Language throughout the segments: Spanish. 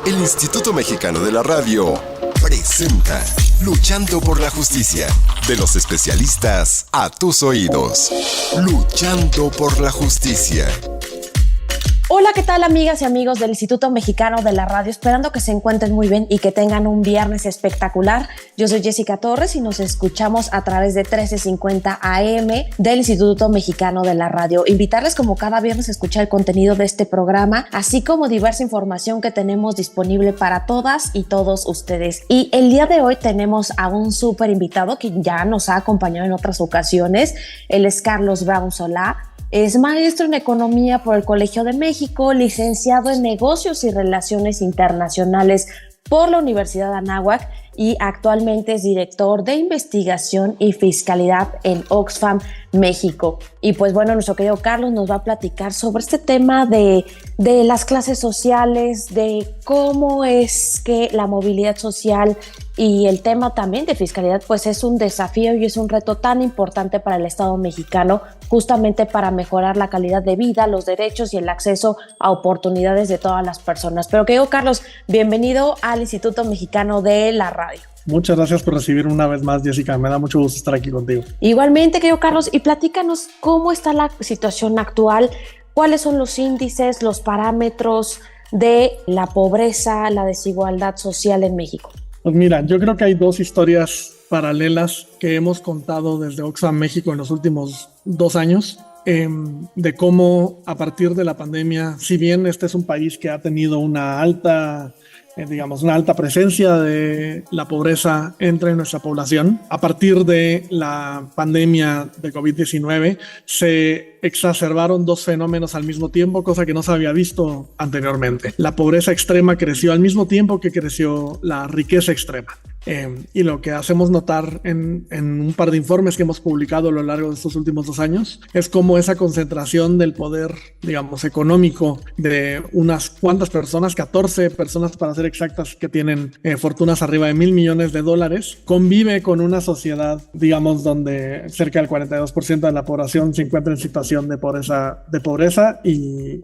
El Instituto Mexicano de la Radio presenta Luchando por la Justicia. De los especialistas a tus oídos. Luchando por la Justicia. Hola, ¿qué tal, amigas y amigos del Instituto Mexicano de la Radio? Esperando que se encuentren muy bien y que tengan un viernes espectacular. Yo soy Jessica Torres y nos escuchamos a través de 1350 AM del Instituto Mexicano de la Radio. Invitarles como cada viernes a escuchar el contenido de este programa, así como diversa información que tenemos disponible para todas y todos ustedes. Y el día de hoy tenemos a un súper invitado que ya nos ha acompañado en otras ocasiones. Él es Carlos Brown Solá. Es maestro en Economía por el Colegio de México, licenciado en Negocios y Relaciones Internacionales por la Universidad de Anáhuac y actualmente es director de Investigación y Fiscalidad en Oxfam México. Y pues bueno, nuestro querido Carlos nos va a platicar sobre este tema de las clases sociales, de cómo es que la movilidad social y el tema también de fiscalidad pues es un desafío y es un reto tan importante para el Estado mexicano, justamente para mejorar la calidad de vida, los derechos y el acceso a oportunidades de todas las personas. Pero querido Carlos, bienvenido al Instituto Mexicano de la Radio. Muchas gracias por recibirme una vez más, Jessica. Me da mucho gusto estar aquí contigo. Igualmente, querido Carlos, y platícanos cómo está la situación actual, cuáles son los índices, los parámetros de la pobreza, la desigualdad social en México. Pues mira, yo creo que hay dos historias paralelas que hemos contado desde Oxfam México en los últimos 2 años, de cómo a partir de la pandemia, si bien este es un país que ha tenido una alta presencia de la pobreza entre nuestra población, a partir de la pandemia de COVID-19 se exacerbaron 2 fenómenos al mismo tiempo, cosa que no se había visto anteriormente. La pobreza extrema creció al mismo tiempo que creció la riqueza extrema. Y lo que hacemos notar en un par de informes que hemos publicado a lo largo de estos últimos 2 años es cómo esa concentración del poder, económico de unas cuantas personas, 14 personas para ser exactas, que tienen fortunas arriba de $1,000 millones, convive con una sociedad, donde cerca del 42% de la población se encuentra en situación de pobreza y,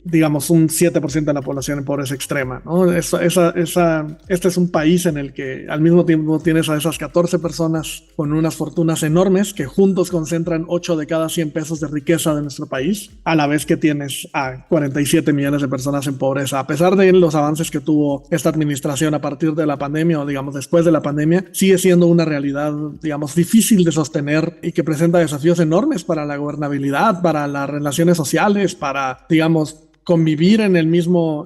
un 7% de la población en pobreza extrema, ¿no? Este es un país en el que al mismo tiempo tienes a esas 14 personas con unas fortunas enormes que juntos concentran 8 de cada 100 pesos de riqueza de nuestro país, a la vez que tienes a 47 millones de personas en pobreza. A pesar de los avances que tuvo esta administración a partir de la pandemia o después de la pandemia, sigue siendo una realidad difícil de sostener y que presenta desafíos enormes para la gobernabilidad, para las relaciones sociales, para convivir en el mismo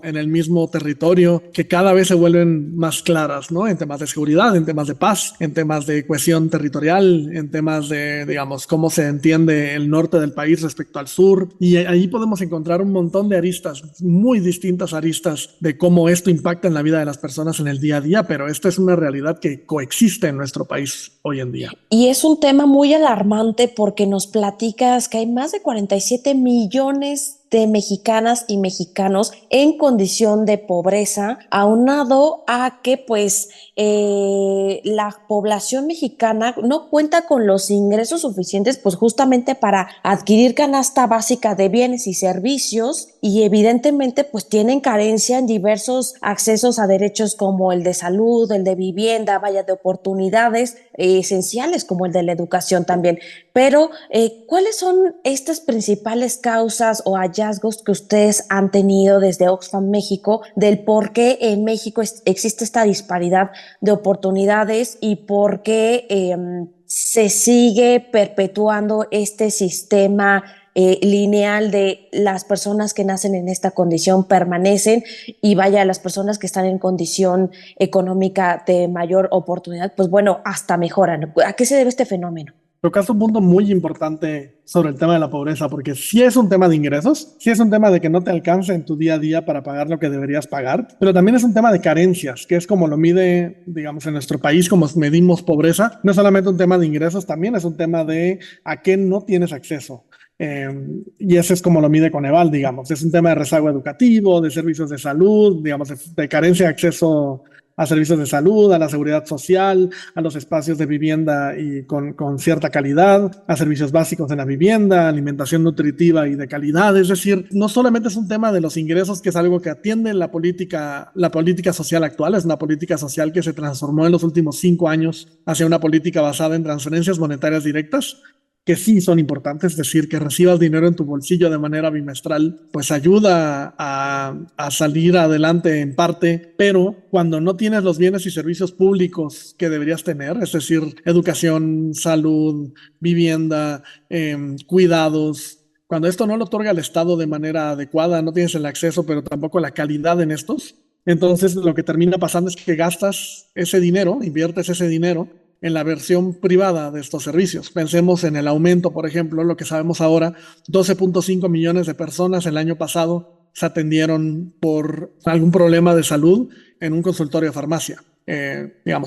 territorio, que cada vez se vuelven más claras, ¿no? En temas de seguridad, en temas de paz, en temas de cohesión territorial, en temas de, cómo se entiende el norte del país respecto al sur. Y ahí podemos encontrar un montón de aristas, muy distintas aristas de cómo esto impacta en la vida de las personas en el día a día, pero esta es una realidad que coexiste en nuestro país hoy en día. Y es un tema muy alarmante porque nos platicas que hay más de 47 millones de mexicanas y mexicanos en condición de pobreza, aunado a que la población mexicana no cuenta con los ingresos suficientes justamente para adquirir canasta básica de bienes y servicios, y evidentemente tienen carencia en diversos accesos a derechos como el de salud, el de vivienda, de oportunidades esenciales como el de la educación también. Pero ¿cuáles son estas principales causas o hallazgos que ustedes han tenido desde Oxfam México del por qué en México existe esta disparidad de oportunidades y por qué se sigue perpetuando este sistema lineal de las personas que nacen en esta condición permanecen y las personas que están en condición económica de mayor oportunidad, hasta mejoran? ¿A qué se debe este fenómeno? Tocaste un punto muy importante sobre el tema de la pobreza, porque sí es un tema de ingresos, sí es un tema de que no te alcanza en tu día a día para pagar lo que deberías pagar, pero también es un tema de carencias, que es como lo mide, en nuestro país, como medimos pobreza. No es solamente un tema de ingresos, también es un tema de a qué no tienes acceso. Y ese es como lo mide Coneval, es un tema de rezago educativo, de servicios de salud, de carencia de acceso a servicios de salud, a la seguridad social, a los espacios de vivienda y con cierta calidad, a servicios básicos en la vivienda, alimentación nutritiva y de calidad. Es decir, no solamente es un tema de los ingresos, que es algo que atiende la política social actual, es una política social que se transformó en los últimos 5 años hacia una política basada en transferencias monetarias directas, que sí son importantes. Es decir, que recibas dinero en tu bolsillo de manera bimestral, pues ayuda a salir adelante en parte, pero cuando no tienes los bienes y servicios públicos que deberías tener, es decir, educación, salud, vivienda, cuidados, cuando esto no lo otorga el Estado de manera adecuada, no tienes el acceso, pero tampoco la calidad en estos, entonces lo que termina pasando es que gastas ese dinero, inviertes ese dinero en la versión privada de estos servicios. Pensemos en el aumento, por ejemplo, lo que sabemos ahora: 12.5 millones de personas el año pasado se atendieron por algún problema de salud en un consultorio de farmacia.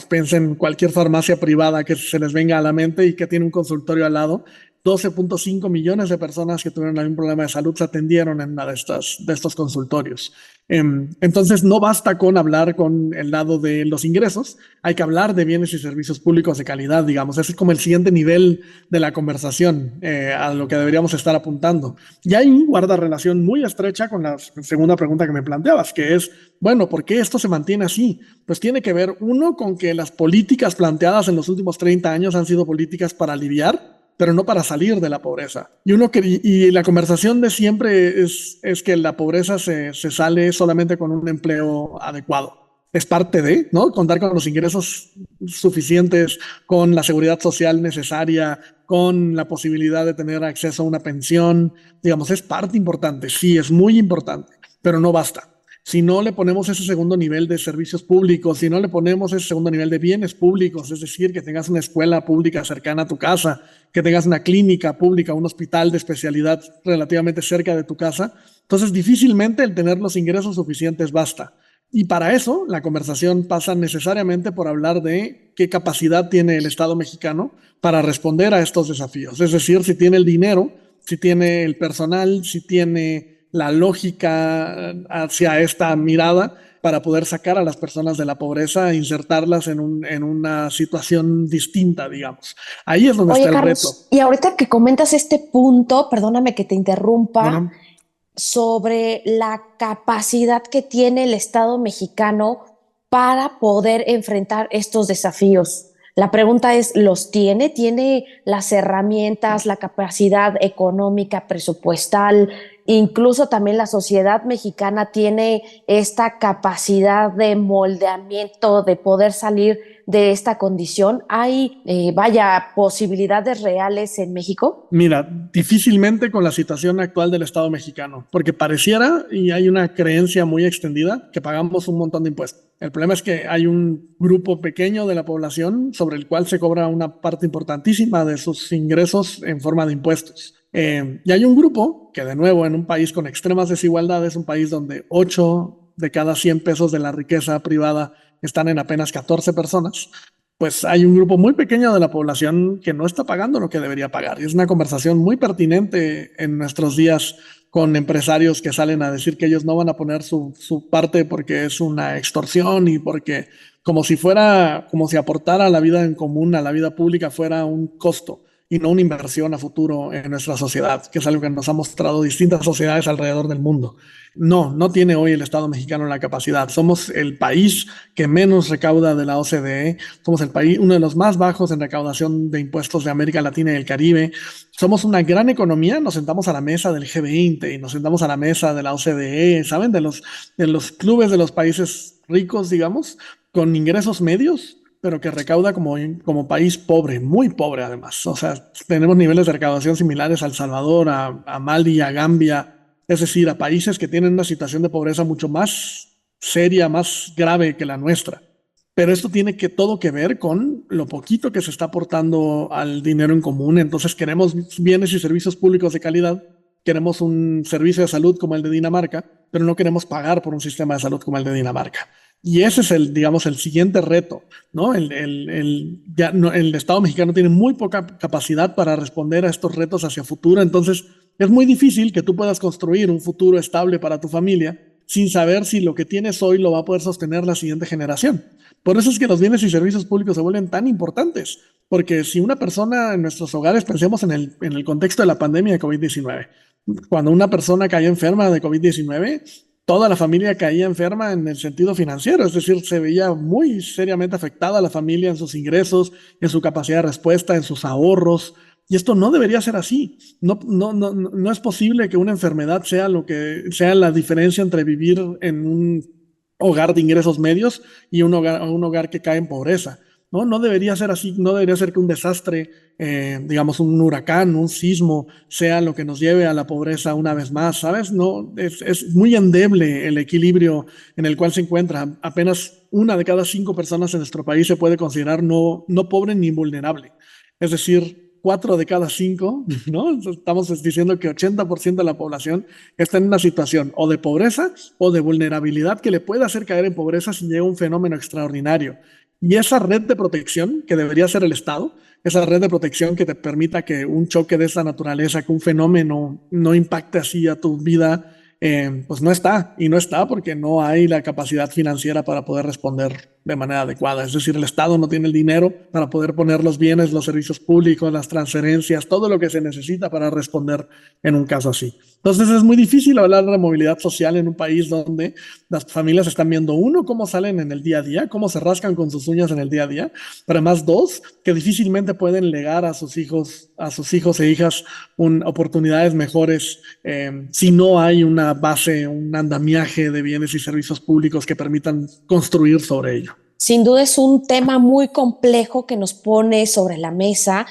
Piensen en cualquier farmacia privada que se les venga a la mente y que tiene un consultorio al lado. 12.5 millones de personas que tuvieron algún problema de salud se atendieron en una de estos consultorios. Entonces, no basta con hablar con el lado de los ingresos, hay que hablar de bienes y servicios públicos de calidad, digamos. Ese es como el siguiente nivel de la conversación, a lo que deberíamos estar apuntando. Y ahí guarda relación muy estrecha con la segunda pregunta que me planteabas, que es, bueno, ¿por qué esto se mantiene así? Pues tiene que ver, uno, con que las políticas planteadas en los últimos 30 años han sido políticas para aliviar, pero no para salir de la pobreza. Y la conversación de siempre es que la pobreza se sale solamente con un empleo adecuado. Es parte de, ¿no?, contar con los ingresos suficientes, con la seguridad social necesaria, con la posibilidad de tener acceso a una pensión. Digamos, es parte importante, sí, es muy importante, pero no basta. Si no le ponemos ese segundo nivel de servicios públicos, si no le ponemos ese segundo nivel de bienes públicos, es decir, que tengas una escuela pública cercana a tu casa, que tengas una clínica pública, un hospital de especialidad relativamente cerca de tu casa, entonces difícilmente el tener los ingresos suficientes basta. Y para eso la conversación pasa necesariamente por hablar de qué capacidad tiene el Estado mexicano para responder a estos desafíos. Es decir, si tiene el dinero, si tiene el personal, si tiene la lógica hacia esta mirada para poder sacar a las personas de la pobreza e insertarlas en una situación distinta, digamos. Ahí es donde está el Carlos, reto. Y ahorita que comentas este punto, perdóname que te interrumpa, sobre la capacidad que tiene el Estado mexicano para poder enfrentar estos desafíos. La pregunta es, ¿los tiene? ¿Tiene las herramientas, la capacidad económica, presupuestal? Incluso también la sociedad mexicana tiene esta capacidad de moldeamiento, de poder salir de esta condición. ¿Hay, posibilidades reales en México? Mira, difícilmente con la situación actual del Estado mexicano, porque pareciera, y hay una creencia muy extendida, que pagamos un montón de impuestos. El problema es que hay un grupo pequeño de la población sobre el cual se cobra una parte importantísima de sus ingresos en forma de impuestos. Y hay un grupo que, de nuevo, en un país con extremas desigualdades, un país donde 8 de cada 100 pesos de la riqueza privada están en apenas 14 personas, pues hay un grupo muy pequeño de la población que no está pagando lo que debería pagar. Y es una conversación muy pertinente en nuestros días con empresarios que salen a decir que ellos no van a poner su parte porque es una extorsión y porque como si aportar a la vida en común, a la vida pública, fuera un costo y no una inversión a futuro en nuestra sociedad, que es algo que nos ha mostrado distintas sociedades alrededor del mundo. No tiene hoy el Estado mexicano la capacidad. Somos el país que menos recauda de la OCDE, somos el país, uno de los más bajos en recaudación de impuestos de América Latina y el Caribe. Somos una gran economía, nos sentamos a la mesa del G20 y nos sentamos a la mesa de la OCDE, ¿saben? De los clubes de los países ricos, digamos, con ingresos medios, pero que recauda como país pobre, muy pobre además. O sea, tenemos niveles de recaudación similares a El Salvador, a Mali, a Gambia, es decir, a países que tienen una situación de pobreza mucho más seria, más grave que la nuestra. Pero esto tiene todo que ver con lo poquito que se está aportando al dinero en común. Entonces queremos bienes y servicios públicos de calidad, queremos un servicio de salud como el de Dinamarca, pero no queremos pagar por un sistema de salud como el de Dinamarca. Y ese es el siguiente reto, ¿no? El Estado mexicano tiene muy poca capacidad para responder a estos retos hacia futuro. Entonces es muy difícil que tú puedas construir un futuro estable para tu familia sin saber si lo que tienes hoy lo va a poder sostener la siguiente generación. Por eso es que los bienes y servicios públicos se vuelven tan importantes, porque si una persona en nuestros hogares, pensemos en el contexto de la pandemia de COVID-19, cuando una persona cayó enferma de COVID-19, toda la familia caía enferma en el sentido financiero, es decir, se veía muy seriamente afectada la familia en sus ingresos, en su capacidad de respuesta, en sus ahorros. Y esto no debería ser así. No es posible que una enfermedad sea lo que sea la diferencia entre vivir en un hogar de ingresos medios y un hogar que cae en pobreza. No debería ser así, no debería ser que un desastre, digamos un huracán, un sismo, sea lo que nos lleve a la pobreza una vez más, ¿sabes? No, es muy endeble el equilibrio en el cual se encuentra. Apenas 1 de cada 5 personas en nuestro país se puede considerar no pobre ni vulnerable. Es decir, 4 de cada 5, ¿no? Estamos diciendo que 80% de la población está en una situación o de pobreza o de vulnerabilidad que le puede hacer caer en pobreza si llega un fenómeno extraordinario. Y esa red de protección que debería ser el Estado, esa red de protección que te permita que un choque de esa naturaleza, que un fenómeno no impacte así a tu vida, pues no está. Y no está porque no hay la capacidad financiera para poder responder de manera adecuada. Es decir, el Estado no tiene el dinero para poder poner los bienes, los servicios públicos, las transferencias, todo lo que se necesita para responder en un caso así. Entonces es muy difícil hablar de movilidad social en un país donde las familias están viendo, uno, cómo salen en el día a día, cómo se rascan con sus uñas en el día a día, pero además, dos, que difícilmente pueden legar a sus hijos e hijas oportunidades mejores si no hay una base, un andamiaje de bienes y servicios públicos que permitan construir sobre ello. Sin duda es un tema muy complejo que nos pone sobre la mesa,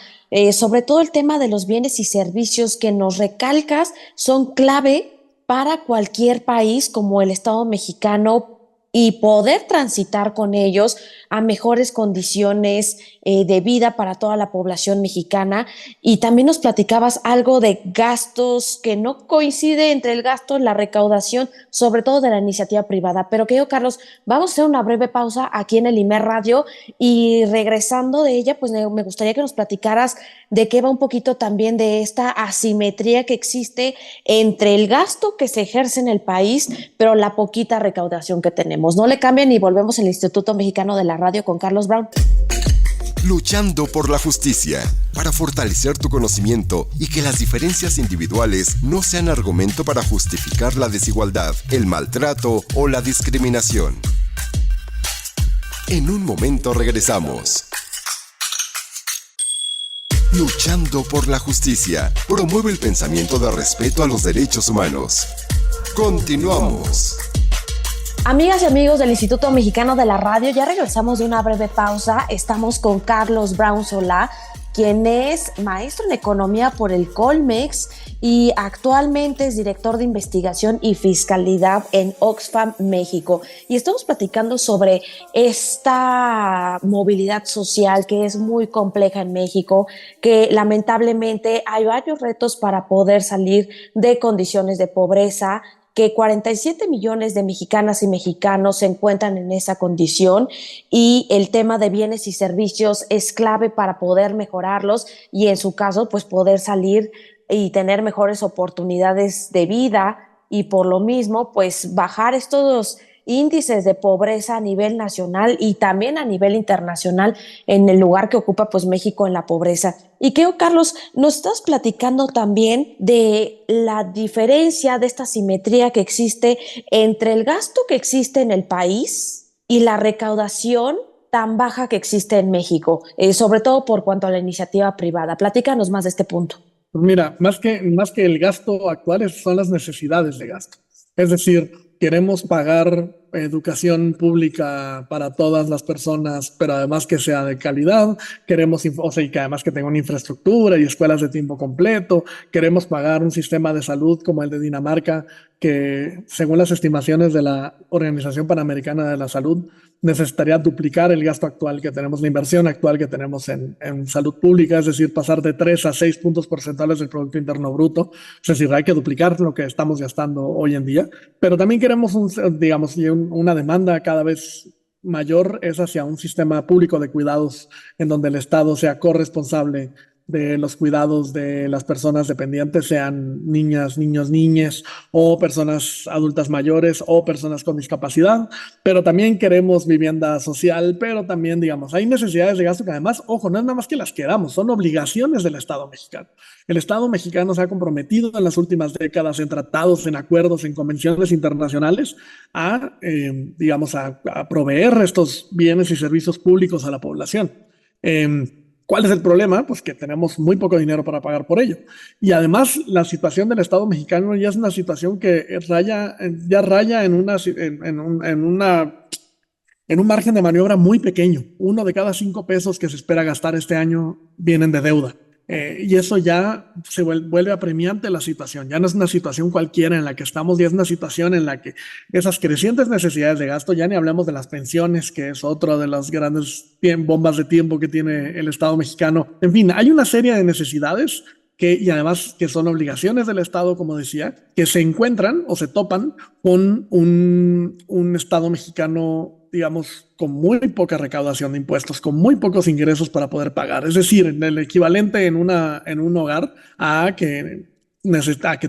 sobre todo el tema de los bienes y servicios que nos recalcas son clave para cualquier país como el Estado mexicano y poder transitar con ellos a mejores condiciones de vida para toda la población mexicana. Y también nos platicabas algo de gastos que no coincide entre el gasto y la recaudación, sobre todo de la iniciativa privada. Pero querido Carlos, vamos a hacer una breve pausa aquí en el IMER Radio y regresando de ella, pues me gustaría que nos platicaras de qué va un poquito también de esta asimetría que existe entre el gasto que se ejerce en el país, pero la poquita recaudación que tenemos. No le cambien y volvemos al Instituto Mexicano de la Radio con Carlos Brown. Luchando por la justicia, para fortalecer tu conocimiento y que las diferencias individuales no sean argumento para justificar la desigualdad, el maltrato o la discriminación. En un momento regresamos. Luchando por la justicia, promueve el pensamiento de respeto a los derechos humanos. Continuamos. Amigas y amigos del Instituto Mexicano de la Radio, ya regresamos de una breve pausa. Estamos con Carlos Brown Solá, quien es maestro en economía por el Colmex y actualmente es director de investigación y fiscalidad en Oxfam México. Y estamos platicando sobre esta movilidad social que es muy compleja en México, que lamentablemente hay varios retos para poder salir de condiciones de pobreza, que 47 millones de mexicanas y mexicanos se encuentran en esa condición y el tema de bienes y servicios es clave para poder mejorarlos y en su caso pues poder salir y tener mejores oportunidades de vida y por lo mismo pues bajar estos índices de pobreza a nivel nacional y también a nivel internacional en el lugar que ocupa pues México en la pobreza. Y creo, Carlos, nos estás platicando también de la diferencia de esta simetría que existe entre el gasto que existe en el país y la recaudación tan baja que existe en México, sobre todo por cuanto a la iniciativa privada. Platícanos más de este punto. Pues mira, más que el gasto actual son las necesidades de gasto. Es decir, queremos pagar educación pública para todas las personas, pero además que sea de calidad. Queremos, y que además que tenga una infraestructura y escuelas de tiempo completo. Queremos pagar un sistema de salud como el de Dinamarca, que según las estimaciones de la Organización Panamericana de la Salud, necesitaría duplicar el gasto actual que tenemos, la inversión actual que tenemos en salud pública, es decir, pasar de 3 a 6 puntos porcentuales del Producto Interno Bruto. Es decir, hay que duplicar lo que estamos gastando hoy en día, pero también queremos, una demanda cada vez mayor es hacia un sistema público de cuidados en donde el Estado sea corresponsable de los cuidados de las personas dependientes, sean niñas, niños, niñes, o personas adultas mayores, o personas con discapacidad, pero también queremos vivienda social, pero también, digamos, hay necesidades de gasto que además, ojo, no es nada más que las queramos, son obligaciones del Estado mexicano. El Estado mexicano se ha comprometido en las últimas décadas en tratados, en acuerdos, en convenciones internacionales digamos, a proveer estos bienes y servicios públicos a la población. ¿Cuál es el problema? Pues que tenemos muy poco dinero para pagar por ello. Y además la situación del Estado mexicano ya es una situación que ya raya en un margen de maniobra muy pequeño. 1 de cada 5 pesos que se espera gastar este año vienen de deuda. Y eso ya se vuelve apremiante la situación. Ya no es una situación cualquiera en la que estamos, ya es una situación en la que esas crecientes necesidades de gasto, ya ni hablamos de las pensiones, que es otra de las grandes bombas de tiempo que tiene el Estado mexicano. En fin, hay una serie de necesidades y además que son obligaciones del Estado, como decía, que se encuentran o se topan con un Estado mexicano, digamos, con muy poca recaudación de impuestos, con muy pocos ingresos para poder pagar. Es decir, el equivalente en un hogar a que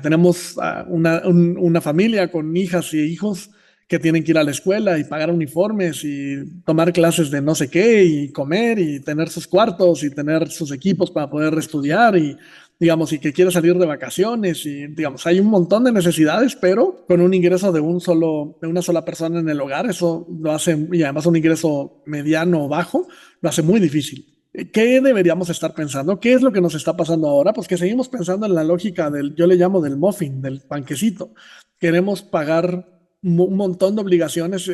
tenemos una familia con hijas y hijos que tienen que ir a la escuela y pagar uniformes y tomar clases de no sé qué y comer y tener sus cuartos y tener sus equipos para poder estudiar y digamos, y que quiere salir de vacaciones y, digamos, hay un montón de necesidades, pero con un ingreso de una sola persona en el hogar, eso lo hace, y además un ingreso mediano o bajo, lo hace muy difícil. ¿Qué deberíamos estar pensando? ¿Qué es lo que nos está pasando ahora? Pues que seguimos pensando en la lógica yo le llamo del muffin, del panquecito. Queremos pagar un montón de obligaciones,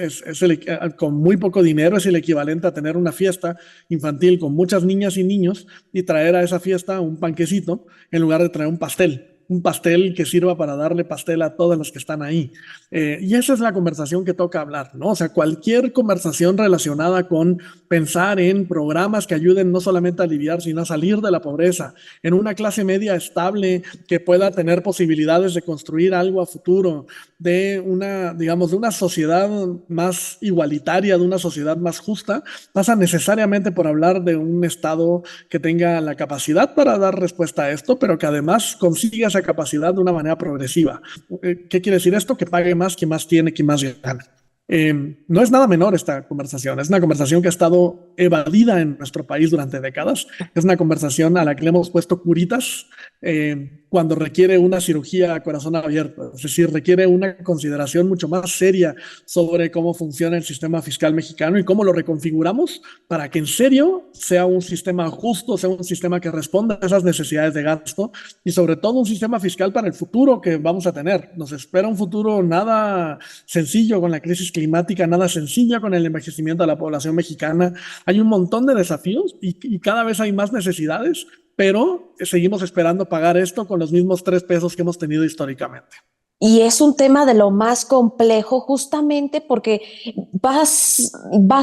con muy poco dinero es el equivalente a tener una fiesta infantil con muchas niñas y niños y traer a esa fiesta un panquecito en lugar de traer un pastel que sirva para darle pastel a todos los que están ahí. Y esa es la conversación que toca hablar, ¿no? O sea, cualquier conversación relacionada con pensar en programas que ayuden no solamente a aliviar, sino a salir de la pobreza, en una clase media estable que pueda tener posibilidades de construir algo a futuro, digamos, de una sociedad más igualitaria, de una sociedad más justa, pasa necesariamente por hablar de un Estado que tenga la capacidad para dar respuesta a esto, pero que además consiga esa capacidad de una manera progresiva. ¿Qué quiere decir esto? Que pague más quien más tiene, quien más gana. No es nada menor esta conversación, es una conversación que ha estado evadida en nuestro país durante décadas, es una conversación a la que le hemos puesto curitas cuando requiere una cirugía a corazón abierto, es decir, requiere una consideración mucho más seria sobre cómo funciona el sistema fiscal mexicano y cómo lo reconfiguramos para que en serio sea un sistema justo, sea un sistema que responda a esas necesidades de gasto y sobre todo un sistema fiscal para el futuro que vamos a tener. Nos espera un futuro nada sencillo con la crisis climática, nada sencilla con el envejecimiento de la población mexicana. Hay un montón de desafíos y cada vez hay más necesidades, pero seguimos esperando pagar esto con los mismos 3 pesos que hemos tenido históricamente. Y es un tema de lo más complejo justamente porque vas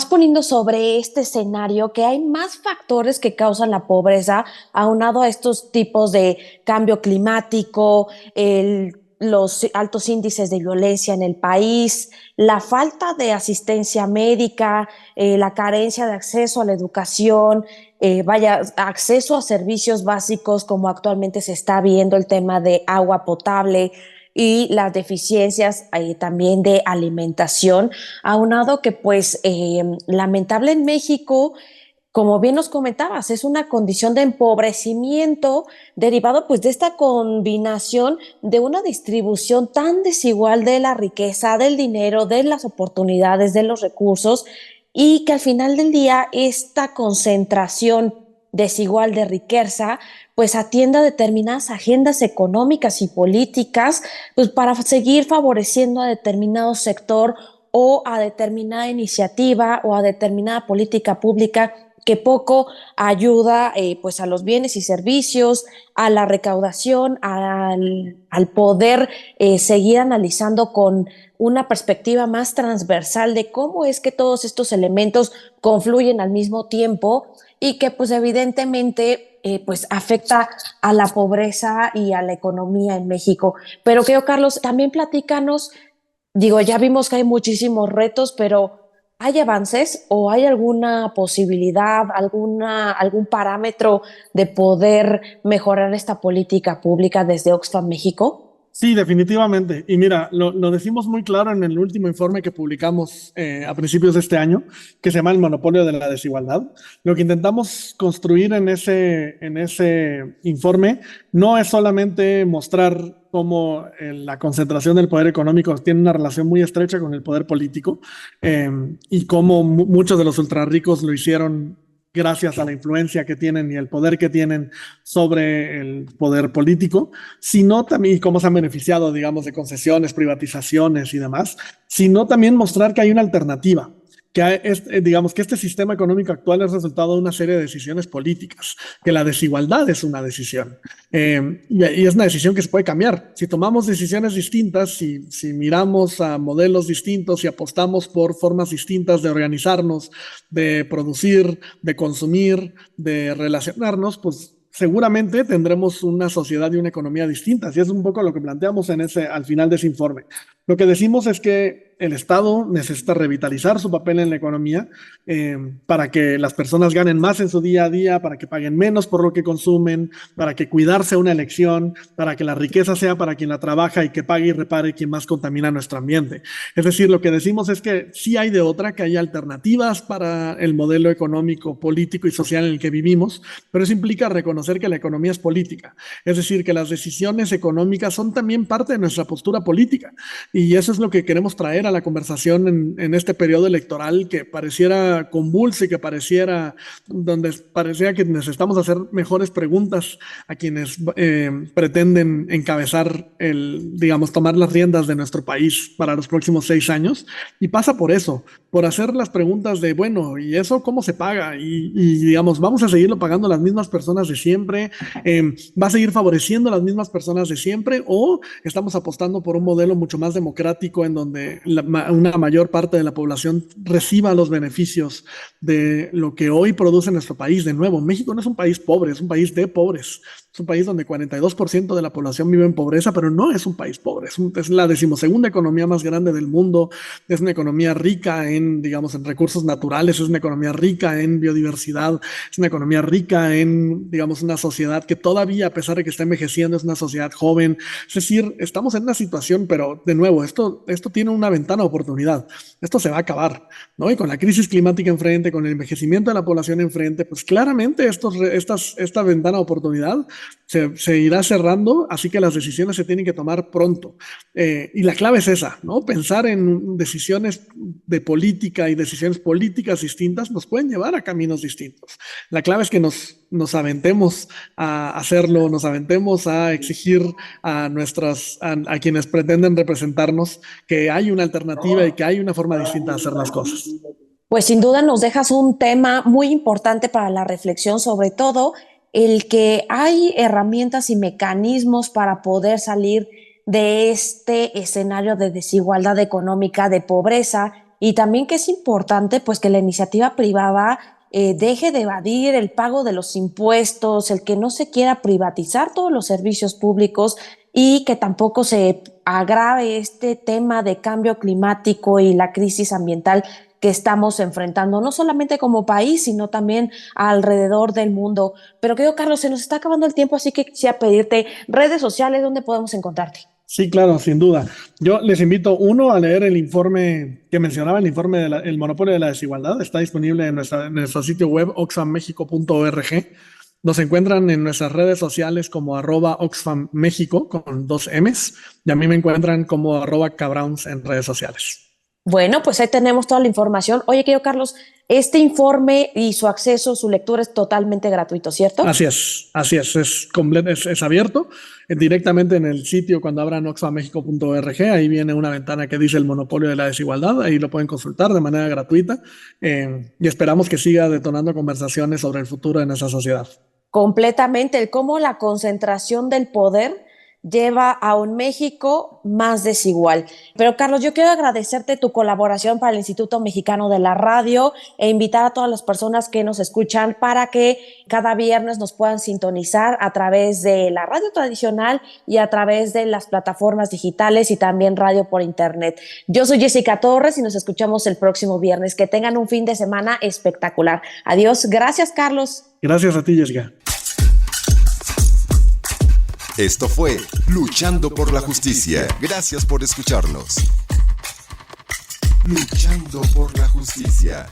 poniendo sobre este escenario que hay más factores que causan la pobreza, aunado a estos tipos de cambio climático, los altos índices de violencia en el país, la falta de asistencia médica, la carencia de acceso a la educación, acceso a servicios básicos como actualmente se está viendo el tema de agua potable y las deficiencias también de alimentación, aunado que pues lamentable en México, como bien nos comentabas, es una condición de empobrecimiento derivado pues de esta combinación de una distribución tan desigual de la riqueza, del dinero, de las oportunidades, de los recursos, y que al final del día esta concentración desigual de riqueza pues atiende a determinadas agendas económicas y políticas pues para seguir favoreciendo a determinado sector o a determinada iniciativa o a determinada política pública que poco ayuda pues a los bienes y servicios, a la recaudación, al poder seguir analizando con una perspectiva más transversal de cómo es que todos estos elementos confluyen al mismo tiempo y que pues evidentemente pues afecta a la pobreza y a la economía en México. Pero creo, Carlos, también platícanos, digo, ya vimos que hay muchísimos retos, pero ¿Hay avances o hay alguna posibilidad, algún parámetro de poder mejorar esta política pública desde Oxfam México? Sí, definitivamente. Y mira, lo decimos muy claro en el último informe que publicamos a principios de este año, que se llama El monopolio de la desigualdad. Lo que intentamos construir en ese informe no es solamente mostrar cómo la concentración del poder económico tiene una relación muy estrecha con el poder político, y cómo muchos de los ultrarricos lo hicieron gracias a la influencia que tienen y el poder que tienen sobre el poder político, sino también cómo se han beneficiado, digamos, de concesiones, privatizaciones y demás, sino también mostrar que hay una alternativa, digamos que este sistema económico actual es resultado de una serie de decisiones políticas, que la desigualdad es una decisión, y es una decisión que se puede cambiar. Si tomamos decisiones distintas, si miramos a modelos distintos y apostamos por formas distintas de organizarnos, de producir, de consumir, de relacionarnos, pues seguramente tendremos una sociedad y una economía distintas. Y es un poco lo que planteamos al final de ese informe. Lo que decimos es que el Estado necesita revitalizar su papel en la economía, para que las personas ganen más en su día a día, para que paguen menos por lo que consumen, para que cuidar sea una elección, para que la riqueza sea para quien la trabaja y que pague y repare quien más contamina nuestro ambiente. Es decir, lo que decimos es que sí hay de otra, que hay alternativas para el modelo económico, político y social en el que vivimos, pero eso implica reconocer que la economía es política. Es decir, que las decisiones económicas son también parte de nuestra postura política. Y eso es lo que queremos traer a la conversación en este periodo electoral que pareciera convulso y que donde parecía que necesitamos hacer mejores preguntas a quienes pretenden encabezar digamos, tomar las riendas de nuestro país para los próximos 6 años. Y pasa por eso, por hacer las preguntas de, bueno, ¿y eso cómo se paga? Y digamos, ¿vamos a seguirlo pagando las mismas personas de siempre? ¿Va a seguir favoreciendo a las mismas personas de siempre? ¿O estamos apostando por un modelo mucho más democrático en donde una mayor parte de la población reciba los beneficios de lo que hoy produce nuestro país? De nuevo, México no es un país pobre, es un país de pobres. Es un país donde 42% de la población vive en pobreza, pero no es un país pobre. Es la 12ª economía más grande del mundo. Es una economía rica digamos, en recursos naturales, es una economía rica en biodiversidad, es una economía rica en, digamos, una sociedad que todavía, a pesar de que está envejeciendo, es una sociedad joven. Es decir, estamos en una situación, pero de nuevo, esto tiene una ventana de oportunidad. Esto se va a acabar, ¿no? Y con la crisis climática enfrente, con el envejecimiento de la población enfrente, pues claramente esta ventana de oportunidad se irá cerrando, así que las decisiones se tienen que tomar pronto. Y la clave es esa, ¿no? Pensar en decisiones de política y decisiones políticas distintas nos pueden llevar a caminos distintos. La clave es que nos aventemos a hacerlo, nos aventemos a exigir a quienes pretenden representarnos que hay una alternativa y que hay una forma distinta de hacer las cosas. Pues sin duda nos dejas un tema muy importante para la reflexión, sobre todo el que hay herramientas y mecanismos para poder salir de este escenario de desigualdad económica, de pobreza, y también que es importante pues que la iniciativa privada deje de evadir el pago de los impuestos, el que no se quiera privatizar todos los servicios públicos y que tampoco se agrave este tema de cambio climático y la crisis ambiental que estamos enfrentando, no solamente como país, sino también alrededor del mundo. Pero querido Carlos, se nos está acabando el tiempo, así que quisiera pedirte redes sociales donde podemos encontrarte. Sí, claro, sin duda. Yo les invito, uno, a leer el informe que mencionaba, el informe del monopolio de la desigualdad. Está disponible en nuestro sitio web, oxfammexico.org. Nos encuentran en nuestras redes sociales como @oxfammexico con 2 M's, y a mí me encuentran como @cabrowns en redes sociales. Bueno, pues ahí tenemos toda la información. Oye, querido Carlos, este informe y su acceso, su lectura es totalmente gratuito, ¿cierto? Así es, es abierto directamente en el sitio. Cuando abran oxfammexico.org, ahí viene una ventana que dice el monopolio de la desigualdad, ahí lo pueden consultar de manera gratuita, y esperamos que siga detonando conversaciones sobre el futuro de nuestra sociedad. Completamente, el cómo la concentración del poder lleva a un México más desigual. Pero Carlos, yo quiero agradecerte tu colaboración para el Instituto Mexicano de la Radio e invitar a todas las personas que nos escuchan para que cada viernes nos puedan sintonizar a través de la radio tradicional y a través de las plataformas digitales y también radio por internet. Yo soy Jessica Torres y nos escuchamos el próximo viernes. Que tengan un fin de semana espectacular. Adiós. Gracias, Carlos. Gracias a ti, Jessica. Esto fue Luchando por la Justicia. Gracias por escucharnos. Luchando por la Justicia.